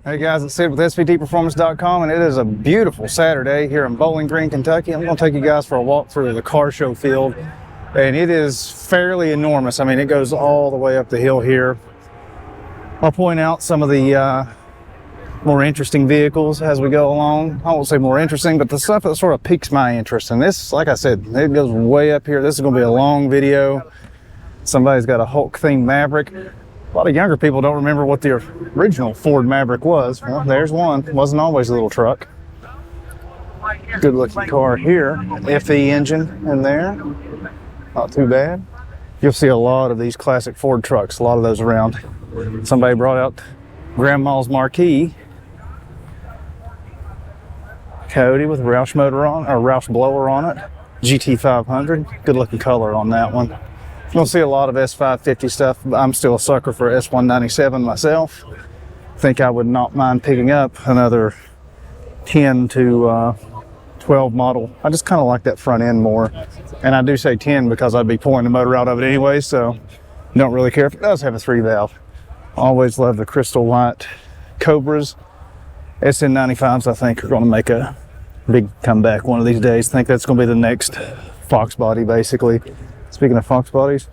Hey guys, it's Sid with SVTperformance.com, and it is a beautiful Saturday here in Bowling Green, Kentucky. I'm going to take you guys for a walk through the car show field, and it is fairly enormous. I mean, it goes all the way up the hill here. I'll point out some of the more interesting vehicles as we go along. I won't say more interesting, but the stuff that sort of piques my interest. And this, like I said, it goes way up here. This is going to be a long video. Somebody's got a Hulk-themed Maverick. A lot of younger people don't remember what the original Ford Maverick was. Well, there's one. It wasn't always a little truck. Good looking car here. FE engine in there. Not too bad. You'll see a lot of these classic Ford trucks, a lot of those around. Somebody brought out Grandma's Marquis. Coyote with a Roush motor on, or Roush blower on it. GT500. Good looking color on that one. You'll see a lot of S550 stuff. I'm still a sucker for S197 myself. Think I would not mind picking up another 10 to 12 model. I just kind of like that front end more. And I do say 10 because I'd be pouring the motor out of it anyway, so don't really care if it does have a 3-valve. Always love the crystal white Cobras. SN95s, I think, are going to make a big comeback one of these days. I think that's going to be the next Fox body, basically. Speaking of Fox bodies,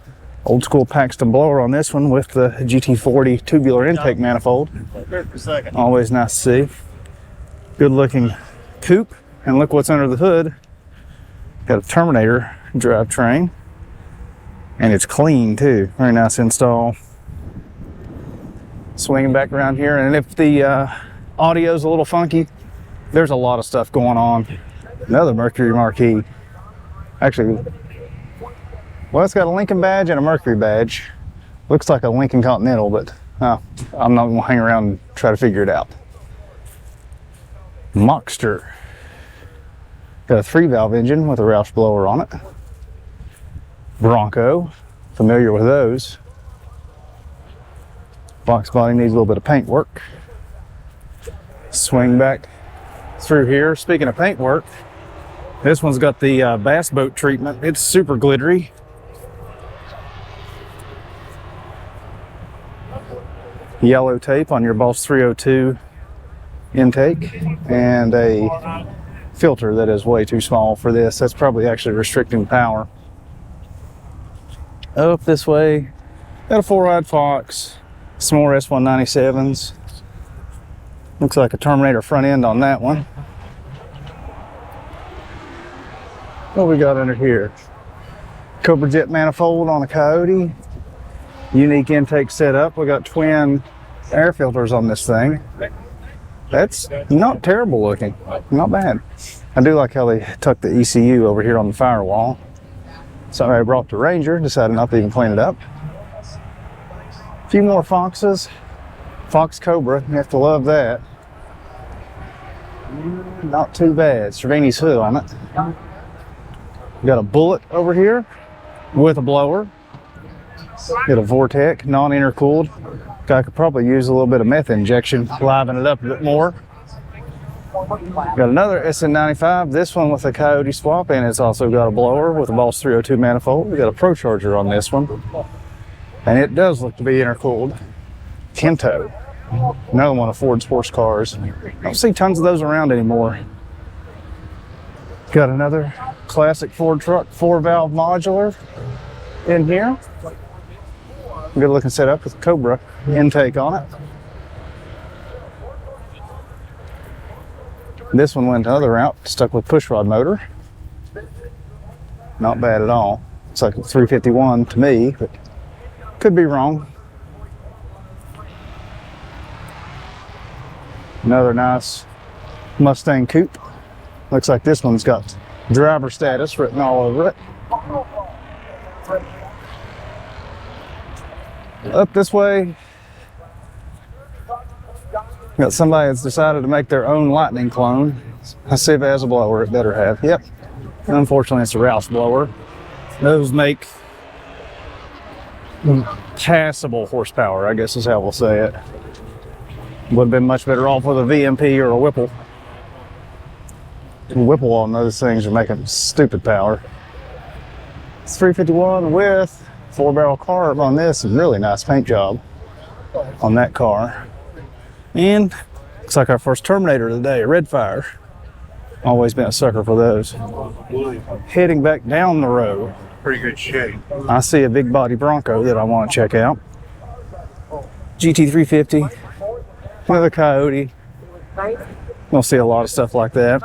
old school Paxton blower on this one with the GT40 tubular intake manifold. Always nice to see. Good looking coupe, and look what's under the hood. Got a Terminator drivetrain, and it's clean too. Very nice install. Swinging back around here, and if the audio's a little funky, there's a lot of stuff going on. Another Mercury Marquis. Actually, well, it's got a Lincoln badge and a Mercury badge. Looks like a Lincoln Continental, but I'm not going to hang around and try to figure it out. Mockster. Got a 3-valve engine with a Roush blower on it. Bronco. Familiar with those. Box body needs a little bit of paint work. Swing back through here. Speaking of paint work, this one's got the bass boat treatment. It's super glittery. Yellow tape on your Boss 302 intake, and a filter that is way too small for this. That's probably actually restricting power. Up this way, got a 4-ride Fox, some more S197s. Looks like a Terminator front end on that one. What we got under here? Cobra jet manifold on a Coyote. Unique intake setup. We got twin air filters on this thing. That's not terrible looking. Not bad. I do like how they tuck the ECU over here on the firewall. Somebody brought the Ranger, decided not to even clean it up. A few more Foxes. Fox Cobra, you have to love that. Not too bad. Cervini's hood on it. We got a Bullet over here with a blower. Got a Vortec, non-intercooled. Guy could probably use a little bit of meth injection, liven it up a bit more. Got another SN95, this one with a Coyote swap, and it's also got a blower with a Boss 302 manifold. We got a Pro Charger on this one, and it does look to be intercooled. Kento, another one of Ford sports cars. Don't see tons of those around anymore. Got another classic Ford truck, 4-valve modular in here. Good looking setup with Cobra intake on it. This one went another route, stuck with pushrod motor. Not bad at all. It's like a 351 to me, but could be wrong. Another nice Mustang coupe. Looks like this one's got driver status written all over it. Up this way, got somebody that's decided to make their own lightning clone. I see if it has a blower, it better have. Yep. Unfortunately, it's a Roush blower. Those make passable horsepower, I guess is how we'll say it. Would have been much better off with a VMP or a Whipple. Whipple on those things are making stupid power. It's 351 with 4-barrel carb on this, and really nice paint job on that car. And Looks like our first Terminator today, Red Fire. Always been a sucker for those. Heading back down the road. Pretty good shape. I see a big body Bronco that I want to check out. GT350. Another Coyote. We'll see a lot of stuff like that.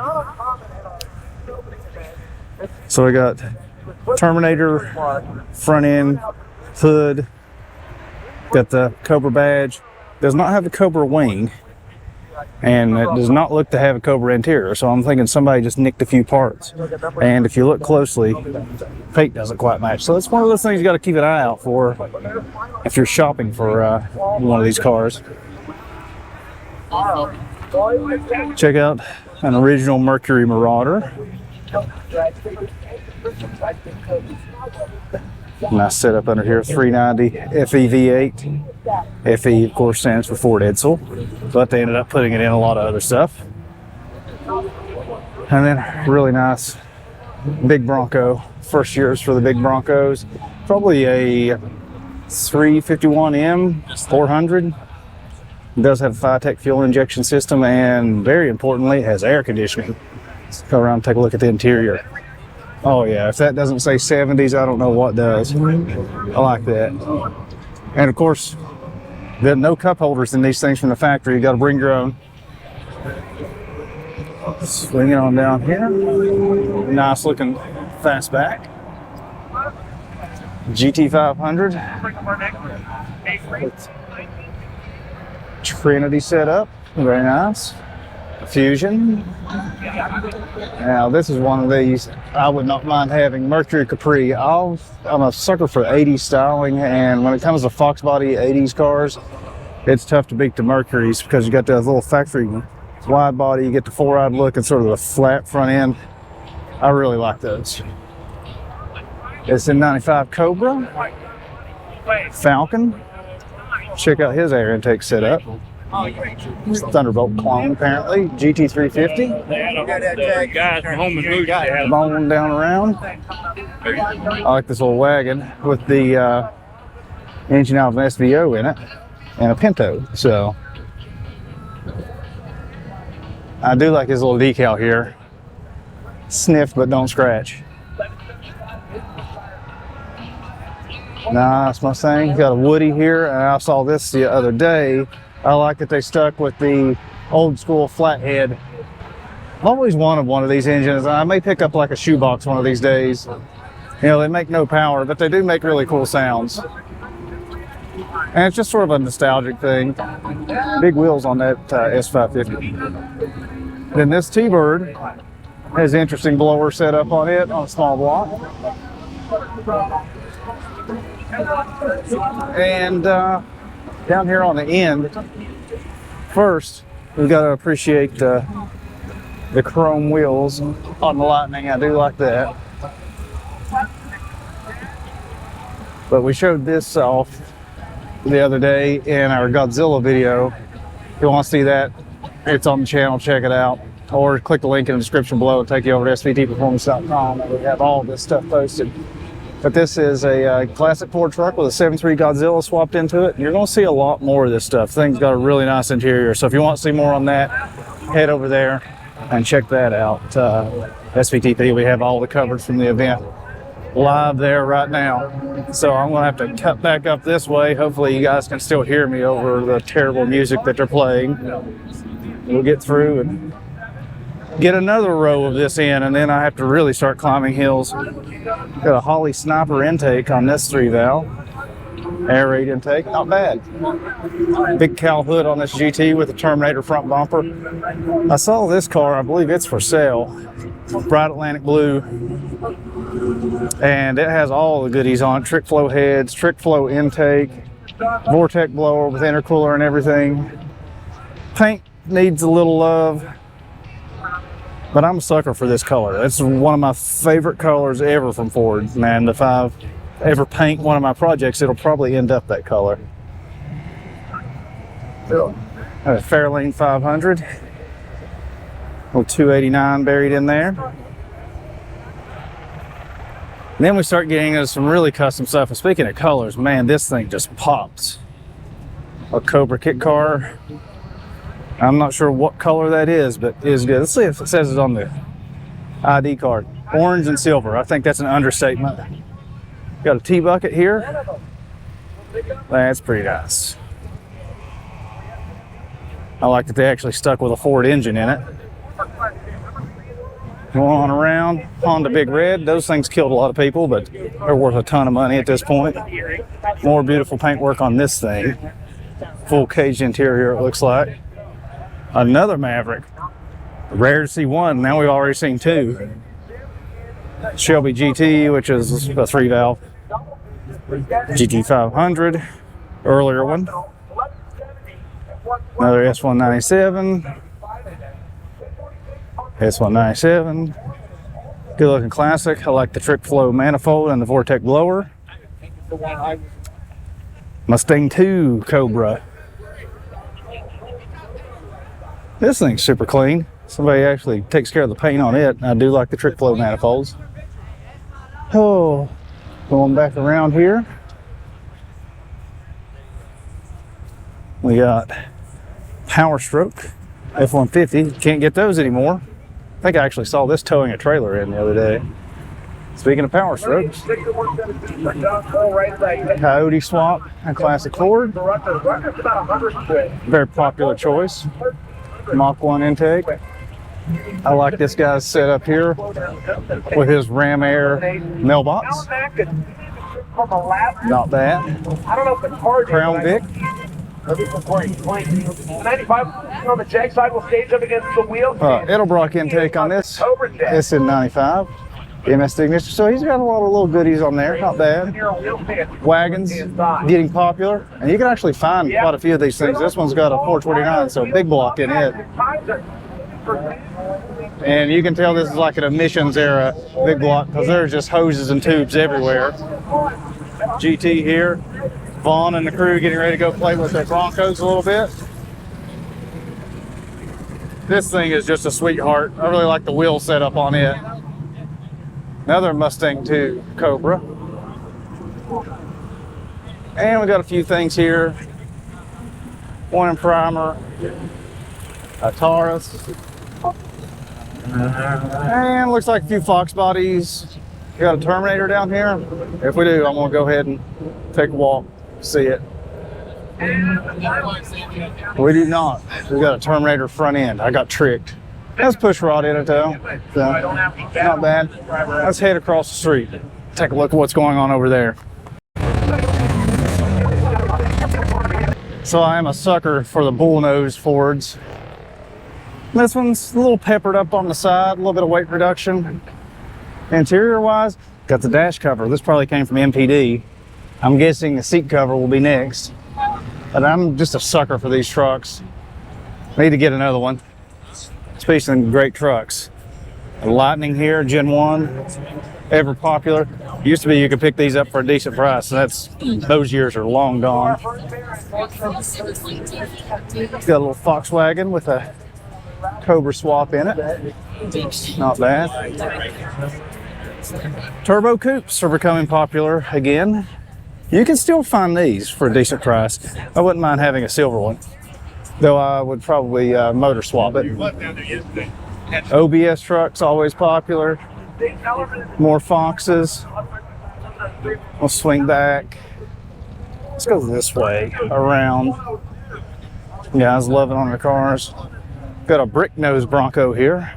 So we got Terminator front end, hood. Got the Cobra badge. Does not have the Cobra wing. And it does not look to have a Cobra interior, so I'm thinking somebody just nicked a few parts. And if you look closely, paint doesn't quite match. So it's one of those things you got to keep an eye out for if you're shopping for one of these cars. Check out an original Mercury Marauder. Nice setup under here, 390 FE V8. FE, of course, stands for Ford Edsel, but they ended up putting it in a lot of other stuff. And then really nice big Bronco. First years for the big Broncos. Probably a 351M 400. It does have a Fi-Tech fuel injection system, and very importantly, it has air conditioning. Let's go around and take a look at the interior. Oh yeah, if that doesn't say 70s, I don't know what does. I like that. And of course, there are no cup holders in these things from the factory. You got to bring your own. Swing it on down here. Nice looking fastback. GT500. Trinity setup. Very nice. Fusion. Now this is one of these I would not mind having. Mercury Capri. I'm a sucker for 80s styling, and when it comes to Fox body 80s cars, it's tough to beat the Mercuries because you got that little factory wide body, you get the four-eyed look and sort of the flat front end. I really like those. It's in 95 Cobra. Falcon. Check out his air intake setup. Thunderbolt clone, apparently. GT350. Bone down around. I like this little wagon with the engine out of an SVO in it and a Pinto. So I do like his little decal here. Sniff but don't scratch. Nice Mustang. Got a Woody here, and I saw this the other day. I like that they stuck with the old school flathead. I've always wanted one of these engines. I may pick up like a shoebox one of these days. You know, they make no power, but they do make really cool sounds. And it's just sort of a nostalgic thing. Big wheels on that S550. Then this T-Bird has interesting blower setup on it on a small block. And down here on the end, first we've got to appreciate the chrome wheels on the Lightning. I do like that. But we showed this off the other day in our Godzilla video. If you want to see that, it's on the channel, check it out. Or click the link in the description below and take you over to svtperformance.com. We have all this stuff posted. But this is a classic Ford truck with a 7.3 Godzilla swapped into it. You're going to see a lot more of this stuff. Thing's got a really nice interior. So if you want to see more on that, head over there and check that out. SVTP, we have all the coverage from the event live there right now. So I'm going to have to cut back up this way. Hopefully you guys can still hear me over the terrible music that they're playing. We'll get through and get another row of this in, and then I have to really start climbing hills. Got a Holley Sniper intake on this 3-valve. Air rate intake, not bad. Big cowl hood on this GT with a Terminator front bumper. I saw this car, I believe it's for sale. Bright Atlantic blue. And it has all the goodies on it. Trick flow heads, trick flow intake, Vortec blower with intercooler and everything. Paint needs a little love. But I'm a sucker for this color. It's one of my favorite colors ever from Ford. Man, if I ever paint one of my projects, it'll probably end up that color. A Fairlane 500. Little 289 buried in there. And then we start getting into some really custom stuff. And speaking of colors, man, this thing just pops. A Cobra kit car. I'm not sure what color that is, but it is good. Let's see if it says it on the ID card. Orange and silver. I think that's an understatement. Got a T-bucket here. That's pretty nice. I like that they actually stuck with a Ford engine in it. Going on around, Honda Big Red. Those things killed a lot of people, but they're worth a ton of money at this point. More beautiful paintwork on this thing. Full cage interior, it looks like. Another Maverick. Rare to see one. Now we've already seen two. Shelby GT, which is a 3-valve. GT 500. Earlier one. Another S197. S197. Good looking classic. I like the trick flow manifold and the Vortec blower. Mustang 2 Cobra. This thing's super clean. Somebody actually takes care of the paint on it. I do like the trick flow manifolds. Oh, going back around here. We got Power Stroke F-150. Can't get those anymore. I think I actually saw this towing a trailer in the other day. Speaking of Power Strokes, Coyote Swap and Classic Ford. Very popular choice. Mach 1 intake. I like this guy's setup here with his Ram Air mailbox. Not bad. Crown Vic. 95 on the jag side will stage up against the wheel. Edelbrock intake on this. It's in 95. MS ignition. So he's got a lot of little goodies on there. Not bad. Wagons getting popular. And you can actually find quite a few of these things. This one's got a 429, so big block in it. And you can tell this is like an emissions era big block because there's just hoses and tubes everywhere. GT here. Vaughn and the crew getting ready to go play with their Broncos a little bit. This thing is just a sweetheart. I really like the wheel setup on it. Another Mustang 2 Cobra. And we got a few things here. One in primer. A Taurus. And looks like a few Fox bodies. We got a Terminator down here. If we do, I'm gonna go ahead and take a walk. See it. We do not. We got a Terminator front end. I got tricked. That's push rod in it though. So, not bad. Let's head across the street. Take a look at what's going on over there. So I am a sucker for the bullnose Fords. This one's a little peppered up on the side, a little bit of weight reduction. Interior wise, got the dash cover. This probably came from MPD. I'm guessing the seat cover will be next. But I'm just a sucker for these trucks. Need to get another one. Speaking of great trucks. Lightning here, Gen 1, ever popular. Used to be you could pick these up for a decent price. Those years are long gone. Got a little Volkswagen with a Cobra swap in it. Not bad. Turbo coupes are becoming popular again. You can still find these for a decent price. I wouldn't mind having a silver one, though I would probably motor swap it. OBS trucks, always popular. More Foxes. We'll swing back. Let's go this way, around. Guys loving on their cars. Got a brick nose Bronco here.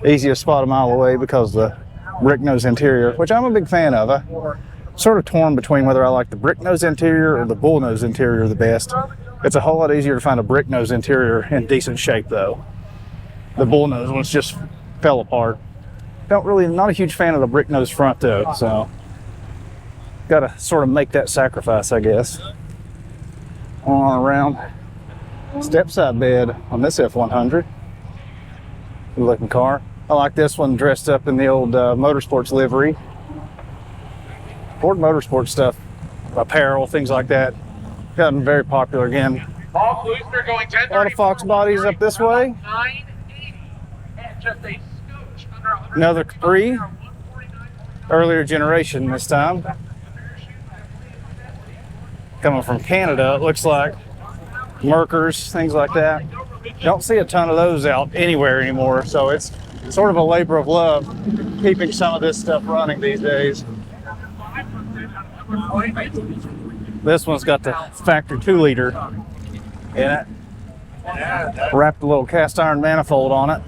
Easiest spot a mile away because of the brick nose interior, which I'm a big fan of. I'm sort of torn between whether I like the brick nose interior or the bull nose interior the best. It's a whole lot easier to find a brick nose interior in decent shape though. The bull nose ones just fell apart. Not a huge fan of the brick nose front though, so gotta sort of make that sacrifice, I guess. On around. Step side bed on this F100. Good looking car. I like this one dressed up in the old Motorsports livery. Ford Motorsports stuff, apparel, things like that, gotten very popular again. A lot of Fox bodies up this way. Another Capri, earlier generation this time. Coming from Canada, it looks like. Merkers, things like that. Don't see a ton of those out anywhere anymore, so it's sort of a labor of love keeping some of this stuff running these days. This one's got the factory 2-liter in it. Wrapped a little cast iron manifold on it.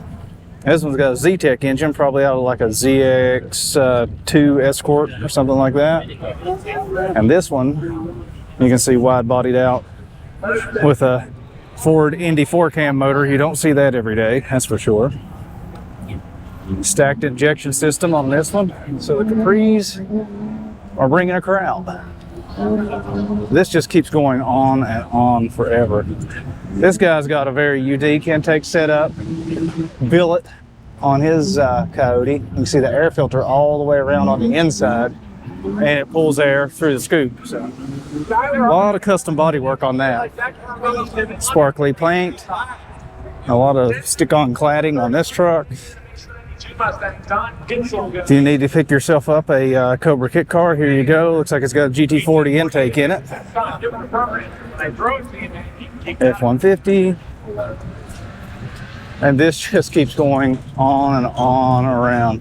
This one's got a Z-Tech engine, probably out of like a ZX2 Escort or something like that. And this one, you can see wide bodied out with a Ford Indy 4-cam motor. You don't see that every day, that's for sure. Stacked injection system on this one, so the Capris are bringing a crowd. This just keeps going on and on forever. This guy's got a very unique intake setup, billet on his Coyote. You can see the air filter all the way around on the inside, and it pulls air through the scoop. So, a lot of custom body work on that. Sparkly paint, a lot of stick-on cladding on this truck. If you need to pick yourself up a Cobra kit car, here you go. Looks like it's got a GT40 intake in it. F-150. And this just keeps going on and on around.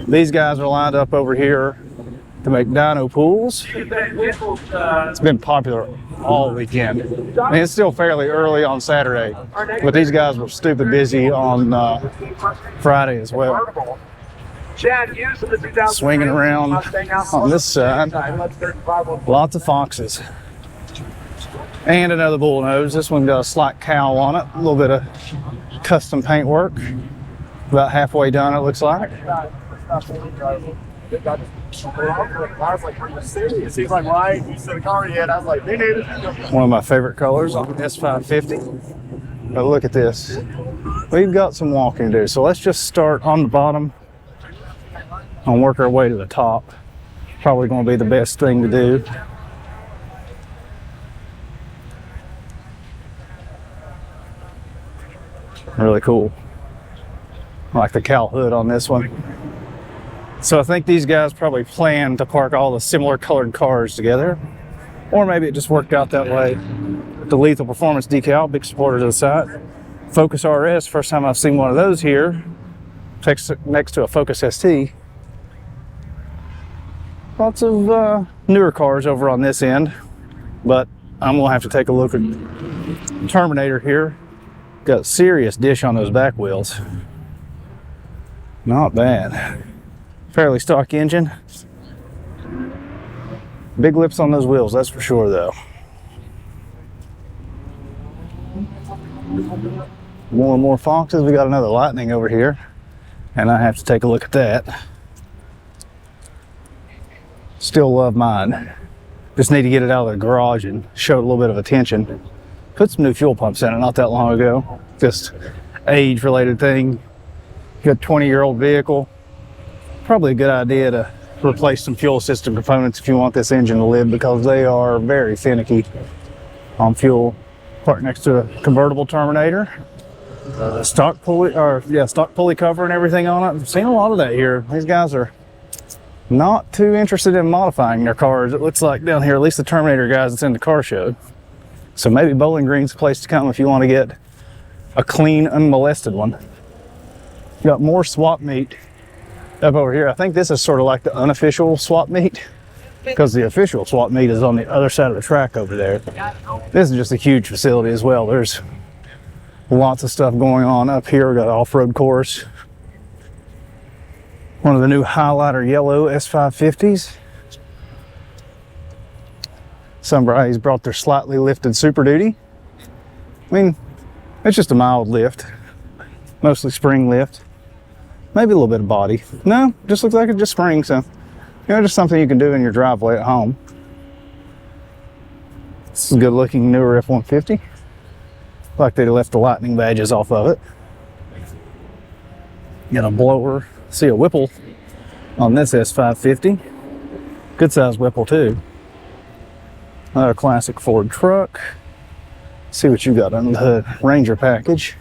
These guys are lined up over here to make dyno pools. It's been popular all weekend. I mean, it's still fairly early on Saturday, but these guys were stupid busy on Friday as well. Swinging around on this side, lots of foxes. And another bullnose. This one got a slight cowl on it, a little bit of custom paint work. About halfway done, it looks like. I was like, are you serious? He's like, why? You said the car yet? I was like, they need it. One of my favorite colors on S550. But look at this. We've got some walking to do. So let's just start on the bottom and work our way to the top. Probably going to be the best thing to do. Really cool. I like the cowl hood on this one. So I think these guys probably planned to park all the similar colored cars together, or maybe it just worked out that way. The Lethal Performance decal, big supporter to the side. Focus RS, first time I've seen one of those here. Next to a Focus ST. Lots of newer cars over on this end, but I'm gonna have to take a look at Terminator here. Got a serious dish on those back wheels. Not bad. Fairly stock engine. Big lips on those wheels, that's for sure though. More and more Foxes. We got another Lightning over here, and I have to take a look at that. Still love mine. Just need to get it out of the garage and show it a little bit of attention. Put some new fuel pumps in it not that long ago. Just age related thing. You got a 20-year-old vehicle. Probably a good idea to replace some fuel system components if you want this engine to live, because they are very finicky on fuel. Parked next to a convertible Terminator. Stock pulley cover and everything on it. I've seen a lot of that here. These guys are not too interested in modifying their cars, it looks like down here, at least the Terminator guys that's in the car show. So maybe Bowling Green's the place to come if you want to get a clean, unmolested one. Got more swap meet up over here. I think this is sort of like the unofficial swap meet, because the official swap meet is on the other side of the track over there. This is just a huge facility as well. There's lots of stuff going on up here. We got an off-road course. One of the new highlighter yellow S550s. Somebody's brought their slightly lifted Super Duty. I mean, it's just a mild lift, mostly spring lift. Maybe a little bit of body. No, just looks like it's just spring, so, you know, just something you can do in your driveway at home. This is a good looking newer F-150. Like they left the Lightning badges off of it. Got a blower. See a Whipple on this S550. Good size Whipple too. Another classic Ford truck. See what you got under the hood. Ranger package.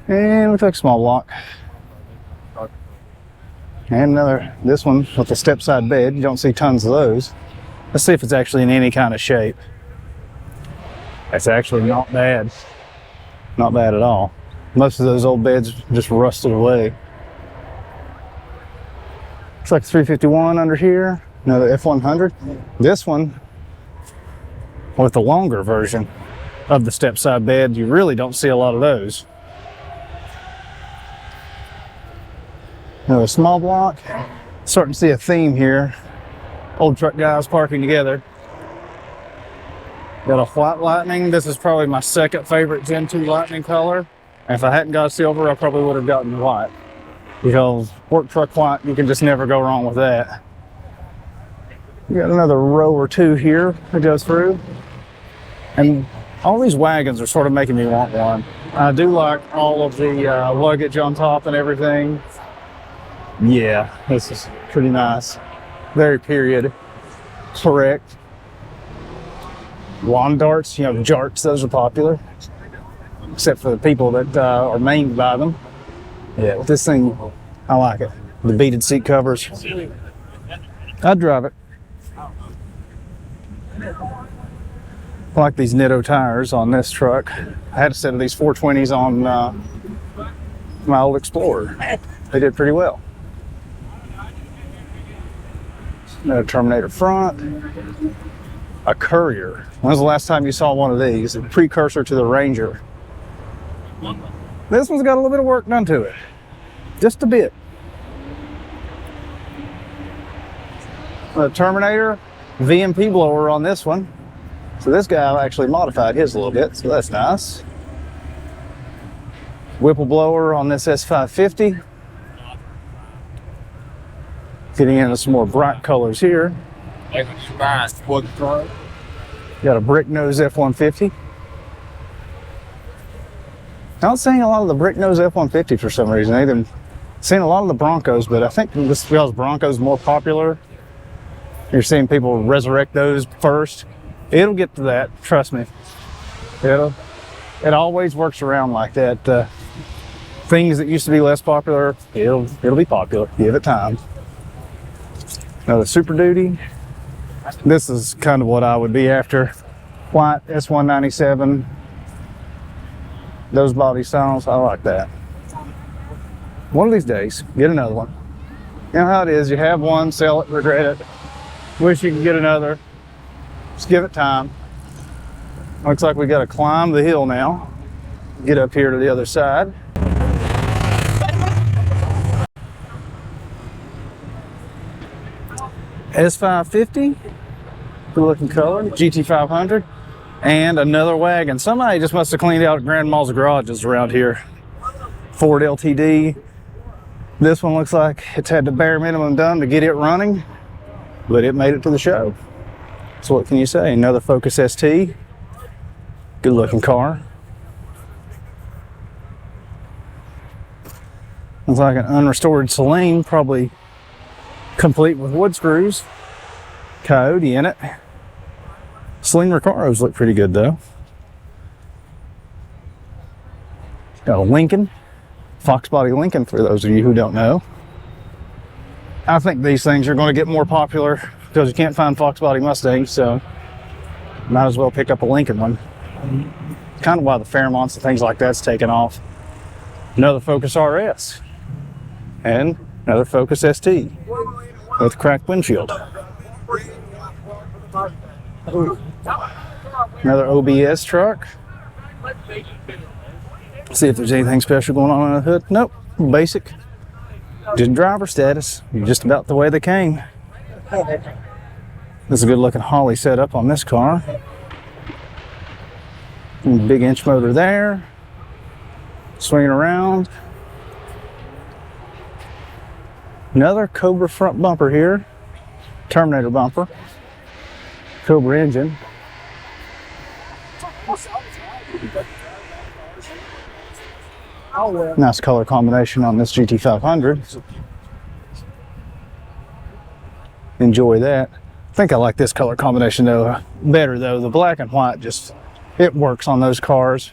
And looks like a small block. And another, this one with a step side bed. You don't see tons of those. Let's see if it's actually in any kind of shape. It's actually not bad. Not bad at all. Most of those old beds just rusted away. Looks like 351 under here. Another F100. This one, with the longer version of the step side bed, you really don't see a lot of those. Another small block. Starting to see a theme here. Old truck guys parking together. Got a white Lightning. This is probably my second favorite Gen 2 Lightning color. And if I hadn't got silver, I probably would have gotten white. Because work truck white, you can just never go wrong with that. We got another row or two here that goes through. And all these wagons are sort of making me want one. I do like all of the luggage on top and everything. Yeah, this is pretty nice. Very period. Correct. Lawn darts, you know, jarts, those are popular. Except for the people that are maimed by them. Yeah, with this thing, I like it. The beaded seat covers. I'd drive it. I like these Nitto tires on this truck. I had a set of these 420s on my old Explorer. They did pretty well. Another Terminator front. A Courier. When was the last time you saw one of these? A precursor to the Ranger. This one's got a little bit of work done to it. Just a bit. A Terminator VMP blower on this one. So this guy actually modified his a little bit, so that's nice. Whipple blower on this S550. Getting into some more bright colors here. Got a brick nose F-150. Not seeing a lot of the brick nose F-150 for some reason. I've seen a lot of the Broncos, but I think this is because Broncos more popular. You're seeing people resurrect those first. It'll get to that, trust me. It always works around like that. Things that used to be less popular, it'll be popular. Give it time. Another Super Duty. This is kind of what I would be after. White S197. Those body styles, I like that. One of these days, get another one. You know how it is, you have one, sell it, regret it. Wish you could get another. Just give it time. Looks like we got to climb the hill now. Get up here to the other side. S550, good looking color, GT500, and another wagon. Somebody just must have cleaned out grandma's garages around here. Ford LTD. This one looks like it's had the bare minimum done to get it running, but it made it to the show. So what can you say? Another Focus ST. Good looking car. Looks like an unrestored Celine, probably complete with wood screws. Coyote in it. Celine Recaros look pretty good though. Got a Lincoln. Fox body Lincoln for those of you who don't know. I think these things are going to get more popular because you can't find Fox body Mustangs, so might as well pick up a Lincoln one. Kind of why the Fairmonts and things like that's taken off. Another Focus RS and another Focus ST with cracked windshield. Another OBS truck. See if there's anything special going on the hood. Nope, basic. Just driver status. Just about the way they came. There's a good looking Holley setup on this car. Big inch motor there. Swinging around. Another Cobra front bumper here. Terminator bumper. Cobra engine. Nice color combination on this GT500. Enjoy that. I think I like this color combination though better though. The black and white just, it works on those cars.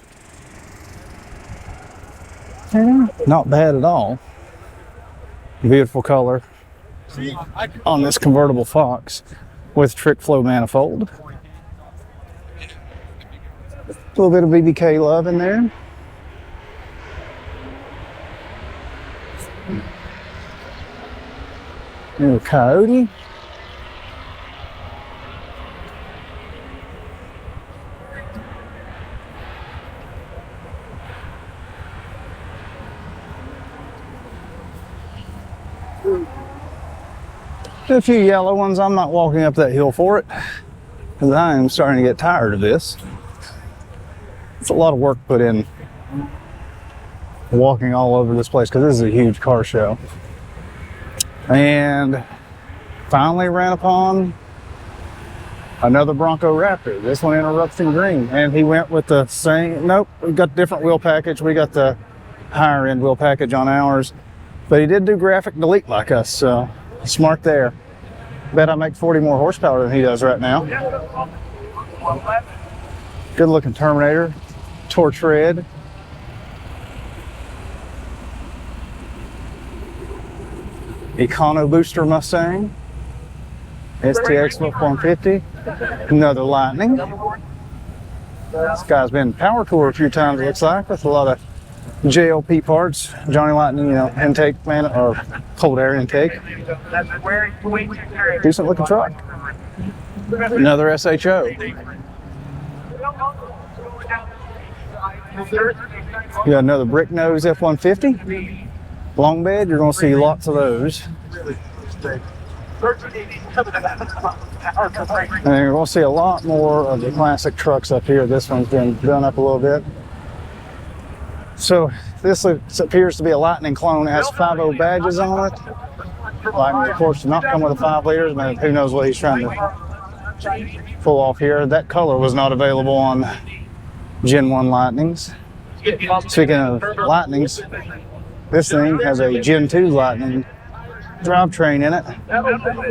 Yeah, not bad at all. Beautiful color on this convertible Fox with trick flow manifold. A little bit of BBK love in there. Little Coyote. A few yellow ones. I'm not walking up that hill for it because I am starting to get tired of this. It's a lot of work put in walking all over this place because this is a huge car show. And finally ran upon another Bronco Raptor. This one in Eruption Green, and he went with the same. Nope, we got a different wheel package. We got the higher end wheel package on ours, but he did do graphic delete like us, so smart there. Bet I make 40 more horsepower than he does right now. Good looking Terminator, torch red. Econo Booster Mustang, STX 150, another Lightning. This guy's been power tour a few times, it looks like, with a lot of JLP parts. Johnny Lightning, you know, intake man or cold air intake. Decent looking truck. Another SHO. You got another brick nose F-150. Long bed, you're going to see lots of those. And you're going to see a lot more of the classic trucks up here. This one's been done up a little bit. So this appears to be a Lightning clone. It has 5.0 badges on it. Lightning, of course, does not come with a 5 liters, but who knows what he's trying to pull off here. That color was not available on Gen 1 Lightnings. Speaking of Lightnings, this thing has a Gen 2 Lightning drivetrain in it,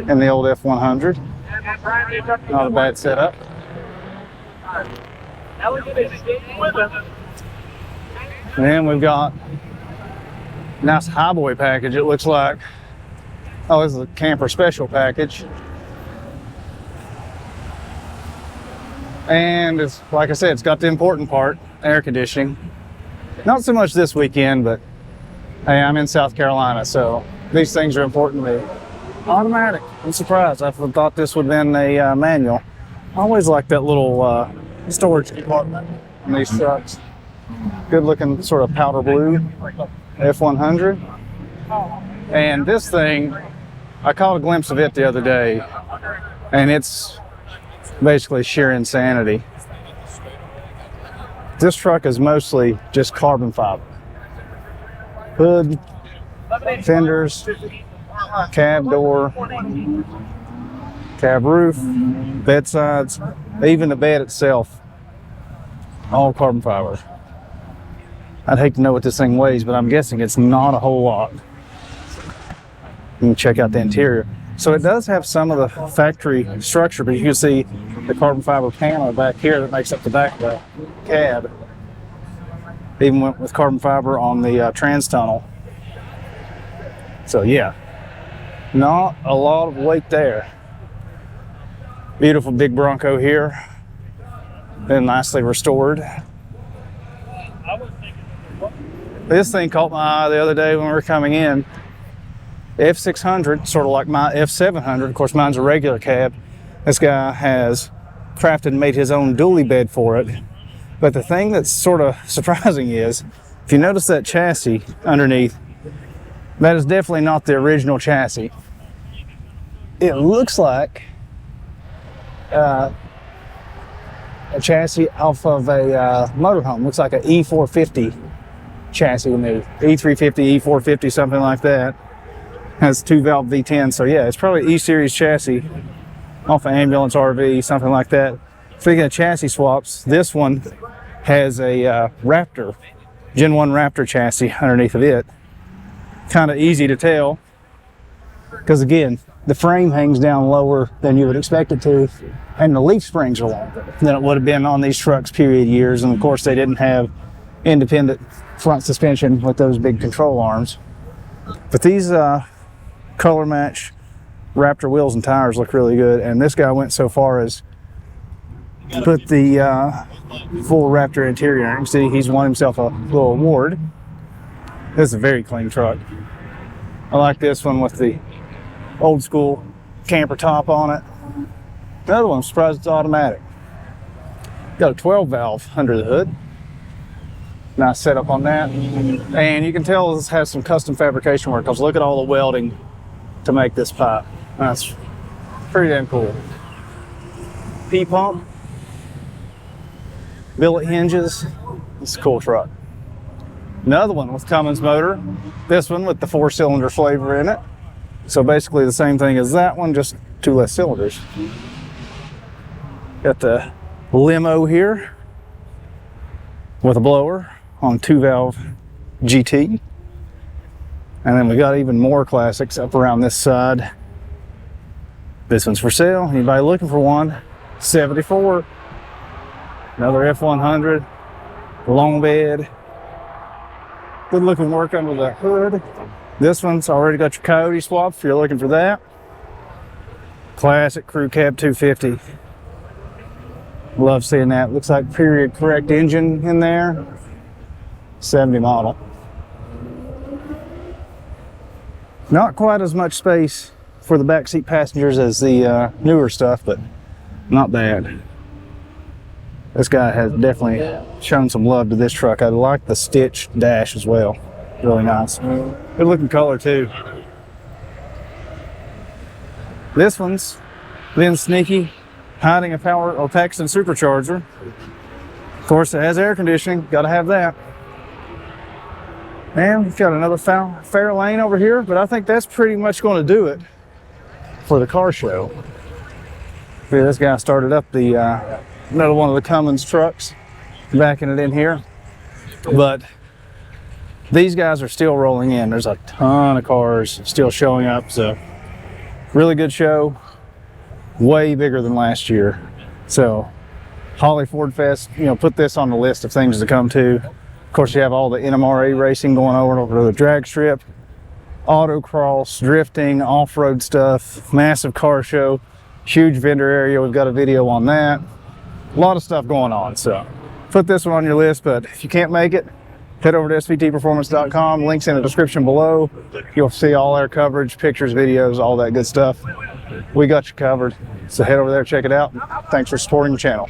and the old F100. Not a bad setup. And then we've got a nice highboy package, it looks like. Oh, this is a camper special package. And it's, like I said, it's got the important part, air conditioning. Not so much this weekend, but hey, I'm in South Carolina, so these things are important to me. Automatic. I'm surprised. I thought this would have been a manual. I always like that little storage compartment in these trucks. Good looking sort of powder blue F100. And this thing, I caught a glimpse of it the other day, and it's basically sheer insanity. This truck is mostly just carbon fiber. Hood, fenders, cab door, cab roof, bed sides, even the bed itself, all carbon fiber. I'd hate to know what this thing weighs, but I'm guessing it's not a whole lot. You can check out the interior. So it does have some of the factory structure, but you can see the carbon fiber panel back here that makes up the back of the cab. Even went with carbon fiber on the trans tunnel. So yeah, not a lot of weight there. Beautiful big Bronco here. Been nicely restored. This thing caught my eye the other day when we were coming in. F600, sort of like my F700. Of course, mine's a regular cab. This guy has crafted and made his own dually bed for it. But the thing that's sort of surprising is, if you notice that chassis underneath, that is definitely not the original chassis. It looks like a chassis off of a motorhome. Looks like an E450 chassis to me. E350, E450, something like that. Has 2-valve V10, so yeah, it's probably E-Series chassis off an ambulance RV, something like that. Speaking of chassis swaps, this one has a Raptor, Gen 1 Raptor chassis underneath of it. Kind of easy to tell, because again, the frame hangs down lower than you would expect it to, and the leaf springs are longer than it would have been on these trucks period years, and of course they didn't have independent front suspension with those big control arms. But these color match Raptor wheels and tires look really good, and this guy went so far as put the full Raptor interior. You can see he's won himself a little award. This is a very clean truck. I like this one with the Old school camper top on it. Another one, I'm surprised it's automatic. Got a 12 valve under the hood. Nice setup on that. And you can tell this has some custom fabrication work because look at all the welding to make this pipe. That's pretty damn cool. P-pump. Billet hinges. It's a cool truck. Another one with Cummins motor. This one with the 4-cylinder flavor in it. So basically the same thing as that one, just 2 less cylinders. Got the limo here with a blower on 2-valve GT. And then we got even more classics up around this side. This one's for sale. Anybody looking for one? 74. Another F100. Long bed. Good looking work under the hood. This one's already got your coyote swap if you're looking for that. Classic crew cab 250. Love seeing that. Looks like period correct engine in there. 70 model. Not quite as much space for the backseat passengers as the newer stuff, but not bad. This guy has definitely shown some love to this truck. I like the stitch dash as well. Really nice. Good looking color too. This one's been sneaky, hiding a power or Paxton supercharger. Of course, it has air conditioning. Got to have that. And we've got another fair lane over here, but I think that's pretty much going to do it for the car show. See, this guy started up the another one of the Cummins trucks, backing it in here. But these guys are still rolling in. There's a ton of cars still showing up, so really good show. Way bigger than last year. So Holley Ford Fest, you know, put this on the list of things to come to. Of course, you have all the NMRA racing going over to the drag strip, autocross, drifting, off-road stuff, massive car show, huge vendor area. We've got a video on that. A lot of stuff going on, so put this one on your list, but if you can't make it, head over to svtperformance.com. Links in the description below. You'll see all our coverage, pictures, videos, all that good stuff. We got you covered, so head over there, check it out. Thanks for supporting the channel.